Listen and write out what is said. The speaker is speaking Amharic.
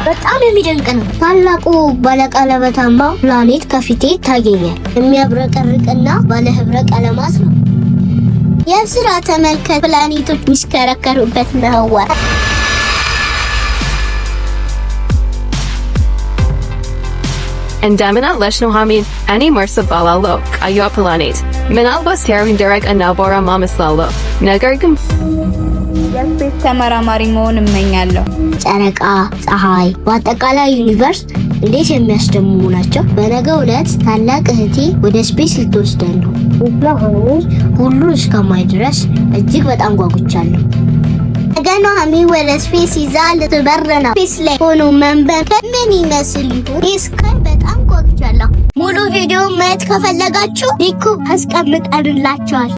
በጣም የሚደንቅ ነው። ታላቁ ባለቀለበታማ ፕላኔት ከፊቴ ታገኛል። የሚያብረቀርቅና ባለ ህብረ ቀለማት ነው። የስራ ተመልከት፣ ፕላኔቶች የሚሽከረከሩበት ምህዋር። እንደምን አለሽ ኑሃሚን? እኔ ማርስ እባላለሁ። ቀይዋ ፕላኔት ምናልባት ሴራዊን ደረቅ እና አቧራማ እመስላለሁ፣ ነገር ግን የስፔስ ተመራማሪ መሆን እመኛለሁ። ጨረቃ፣ ፀሐይ፣ በአጠቃላይ ዩኒቨርስ እንዴት የሚያስደምሙ ናቸው። በነገው ዕለት ታላቅ እህቴ ወደ ስፔስ ልትወስደን ነው። ሁሉ እስከማይ ድረስ እጅግ በጣም ጓጉቻለሁ። ገና ወደ ስፔስ ይዛ ልትበር ነው። ስፔስ ላይ ሆኖ መንበር ከምን ይመስል ይሆን? እስካይ በጣም ጓጉቻለሁ። ሙሉ ቪዲዮ ማየት ከፈለጋችሁ ሊንኩ አስቀምጠንላችኋል።